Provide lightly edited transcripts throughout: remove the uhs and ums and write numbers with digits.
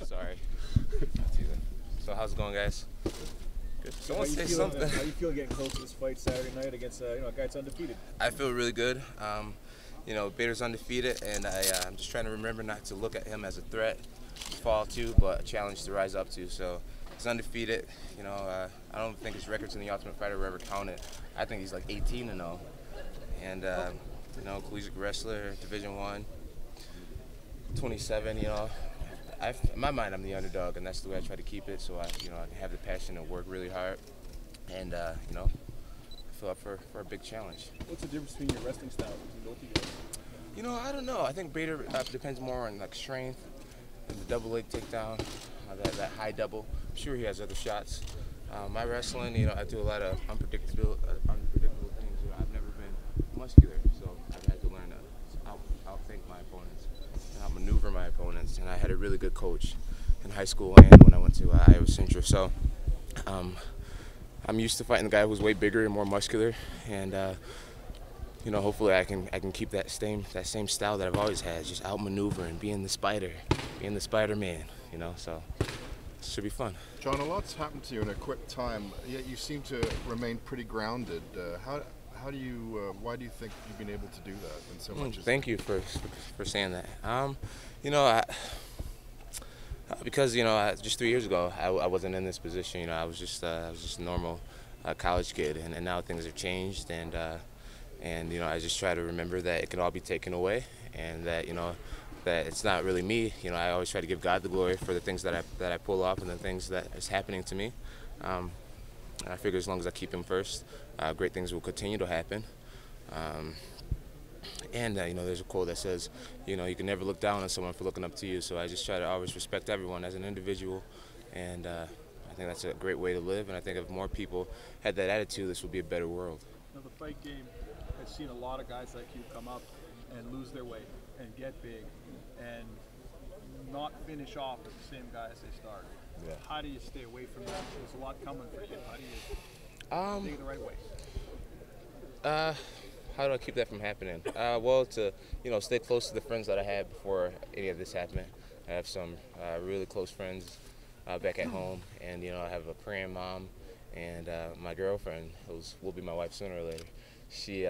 Sorry. So how's it going, guys? Good. Someone say something. How you feel getting close to this fight Saturday night against a guy that's undefeated? I feel really good. Bader's undefeated, and I'm just trying to remember not to look at him as a threat to fall to, but a challenge to rise up to. So he's undefeated. I don't think his records in the Ultimate Fighter were ever counted. I think he's like 18-0, and collegiate wrestler, Division I, 27. In my mind, I'm the underdog, and that's the way I try to keep it. So I can have the passion to work really hard, and I feel up for a big challenge. What's the difference between your wrestling styles between both of you guys? I don't know. I think Bader depends more on like strength and the double leg takedown, that high double. I'm sure he has other shots. My wrestling, I do a lot of unpredictable things. I've never been muscular, so I've had to learn to outthink my opponents and outmaneuver my opponents. And I had a really good coach in high school and when I went to Iowa Central. So I'm used to fighting the guy who's way bigger and more muscular, and hopefully I can keep that same style that I've always had, just outmaneuvering, being the Spider-Man. So it should be fun. Jon, a lot's happened to you in a quick time, yet you seem to remain pretty grounded. Why do you think you've been able to do that in so much? Thank you for saying that. Because just 3 years ago I wasn't in this position. I was just a normal college kid, and now things have changed, and I just try to remember that it can all be taken away, and that that it's not really me. I always try to give God the glory for the things that I pull off and the things that is happening to me. And I figure as long as I keep Him first, great things will continue to happen. There's a quote that says, you can never look down on someone for looking up to you. So I just try to always respect everyone as an individual, and I think that's a great way to live. And I think if more people had that attitude, this would be a better world. Now, the fight game has seen a lot of guys like you come up and lose their way and get big and not finish off with the same guy as they start. Yeah. How do you stay away from that? There's a lot coming for you. How do you take it the right way? How do I keep that from happening? To stay close to the friends that I had before any of this happened. I have some really close friends back at home, and I have a praying mom, and my girlfriend, who will be my wife sooner or later. She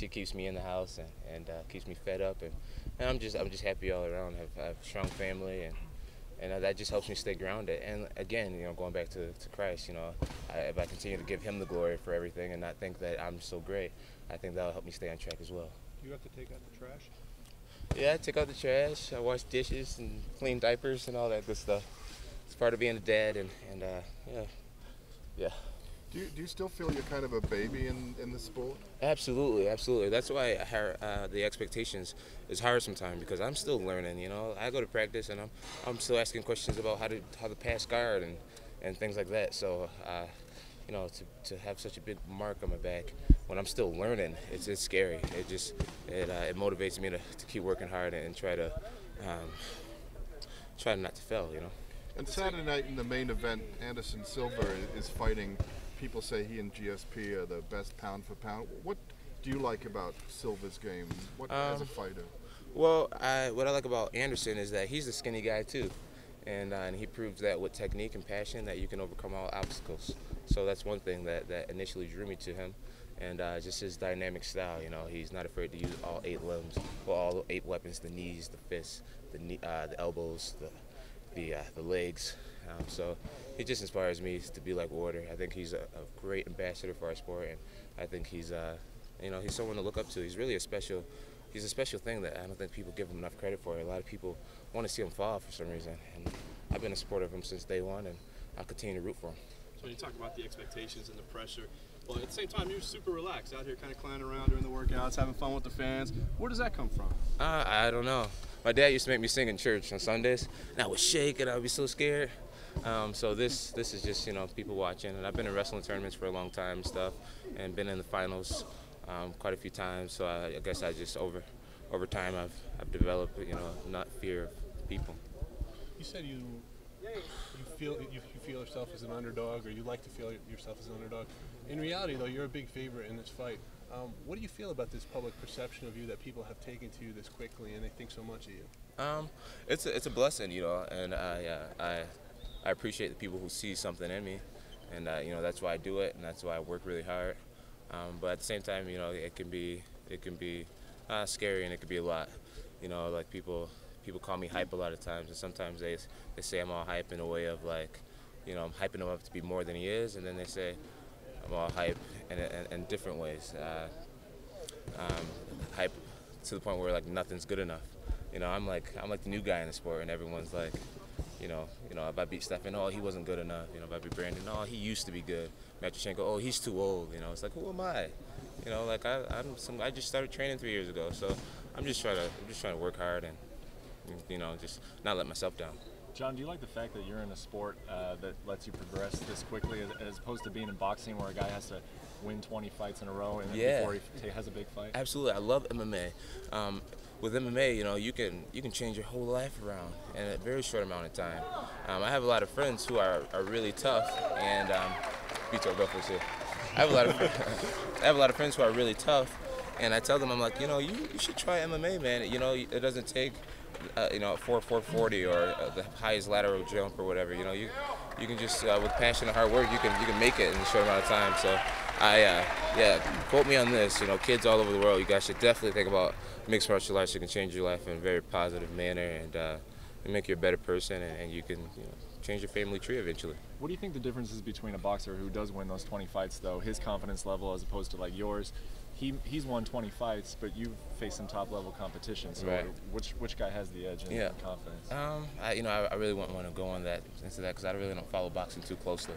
keeps me in the house and keeps me fed up, and I'm just happy all around. I have a strong family, and that just helps me stay grounded. And again, going back to Christ, if I continue to give Him the glory for everything and not think that I'm so great, I think that'll help me stay on track as well. You have to take out the trash? Yeah, I take out the trash. I wash dishes and clean diapers and all that good stuff. It's part of being a dad, and yeah. Do you still feel you're kind of a baby in the sport? Absolutely. That's why the expectations is hard sometimes, because I'm still learning. I go to practice and I'm still asking questions about how to pass guard and things like that. So to have such a big mark on my back when I'm still learning, it's scary. It motivates me to keep working hard and try not to fail. And Saturday night in the main event, Anderson Silva is fighting. People say he and GSP are the best pound for pound. What do you like about Silva's game? As a fighter? Well, what I like about Anderson is that he's a skinny guy too, and he proves that with technique and passion that you can overcome all obstacles. So that's one thing that initially drew me to him, and just his dynamic style. He's not afraid to use all 8 limbs, all 8 weapons: the knees, the fists, the elbows, the legs. So he just inspires me to be like Warder. I think he's a great ambassador for our sport, and I think he's someone to look up to. He's really a special thing that I don't think people give him enough credit for. A lot of people want to see him fall for some reason, and I've been a supporter of him since day one, and I'll continue to root for him. So when you talk about the expectations and the pressure, well, at the same time, you're super relaxed out here, kind of clowning around during the workouts, having fun with the fans. Where does that come from? I don't know. My dad used to make me sing in church on Sundays, and I would shake and I would be so scared. So this is just people watching, and I've been in wrestling tournaments for a long time and stuff, and been in the finals quite a few times. So I guess I just over time I've developed not fear of people. You said you feel yourself as an underdog, or you like to feel yourself as an underdog. In reality, though, you're a big favorite in this fight. What do you feel about this public perception of you that people have taken to you this quickly and they think so much of you? It's a blessing, you know, and I appreciate the people who see something in me, and you know, that's why I do it, and that's why I work really hard. But at the same time, you know, it can be scary, and it can be a lot. You know, like people call me hype a lot of times, and sometimes they say I'm all hype in a way of like, you know, I'm hyping him up to be more than he is, and then they say I'm all hype in different ways. Hype to the point where like nothing's good enough. You know, I'm like the new guy in the sport, and everyone's like, you know, if I beat Stefan, oh, he wasn't good enough. You know, if I beat Brandon, oh, he used to be good. Matroshenko, oh, he's too old. You know, it's like, who am I? You know, like I just started training 3 years ago, so I'm just trying to work hard and, you know, just not let myself down. Jon, do you like the fact that you're in a sport that lets you progress this quickly, as opposed to being in boxing where a guy has to win 20 fights in a row and before he has a big fight? Absolutely, I love MMA. With MMA, you know, you can change your whole life around in a very short amount of time. I have a lot of friends who are really tough, and Vito Buffalo's here. I have a lot of friends who are really tough, and I tell them, I'm like, you know, you should try MMA, man. You know, it doesn't take you know, 440 or the highest lateral jump or whatever. You know, you can just with passion and hard work, you can make it in a short amount of time. So yeah, quote me on this. You know, kids all over the world, you guys should definitely think about mixed martial arts. It can change your life in a very positive manner and make you a better person, and you can, you know, change your family tree eventually. What do you think the difference is between a boxer who does win those 20 fights, though, his confidence level, as opposed to like yours? He's won 20 fights, but you've faced some top-level competition. So right. Which guy has the edge in confidence? I really wouldn't want to go on into that because I really don't follow boxing too closely.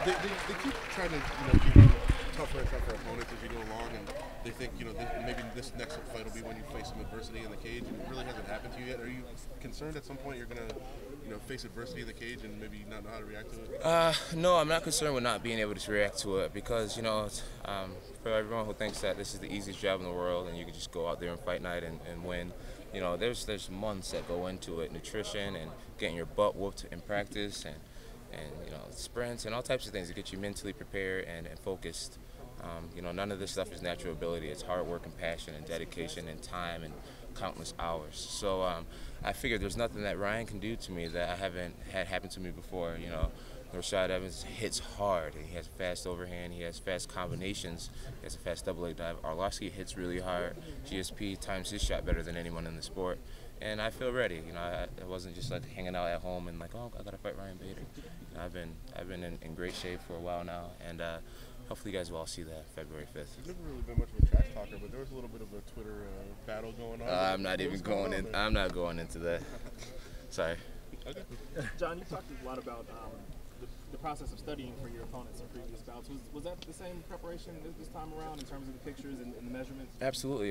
They keep trying to, you know, give you tougher and tougher opponents as you go along, and they think, you know, maybe this next fight will be when you face some adversity in the cage, and it really hasn't happened to you yet. Are you concerned at some point you're going to, you know, face adversity in the cage and maybe not know how to react to it? No, I'm not concerned with not being able to react to it because, you know, for everyone who thinks that this is the easiest job in the world and you can just go out there and fight night and win, you know, there's months that go into it, nutrition and getting your butt whooped in practice and you know, sprints and all types of things to get you mentally prepared and focused. You know, none of this stuff is natural ability. It's hard work and passion and dedication and time and countless hours. So I figured there's nothing that Ryan can do to me that I haven't had happen to me before. You know, Rashad Evans hits hard, and he has fast overhand, he has fast combinations, he has a fast double leg dive. Arlovsky hits really hard. GSP times his shot better than anyone in the sport. And I feel ready. You know, I wasn't just like hanging out at home and like, oh, I gotta fight Ryan Bader. You know, I've been in great shape for a while now, and hopefully you guys will all see that February 5th. You've never really been much of a trash talker, but there was a little bit of a Twitter battle going on. I'm not even going in. I'm not going into that. Sorry. Okay. Jon, you talked a lot about the process of studying for your opponents in previous bouts. Was that the same preparation this time around in terms of the pictures and the measurements? Absolutely.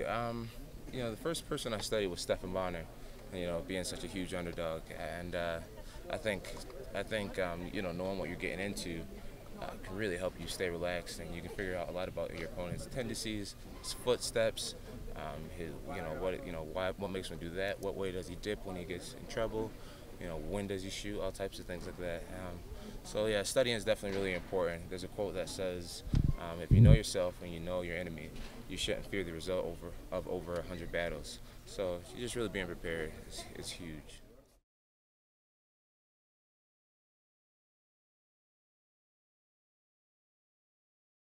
You know, the first person I studied was Stefan Bonner. You know, being such a huge underdog, and I think you know, knowing what you're getting into can really help you stay relaxed, and you can figure out a lot about your opponent's tendencies, his footsteps, what makes him do that, what way does he dip when he gets in trouble, you know, when does he shoot, all types of things like that. So yeah, studying is definitely really important. There's a quote that says, if you know yourself and you know your enemy, you shouldn't fear the result of over 100 battles. So just really being prepared is huge.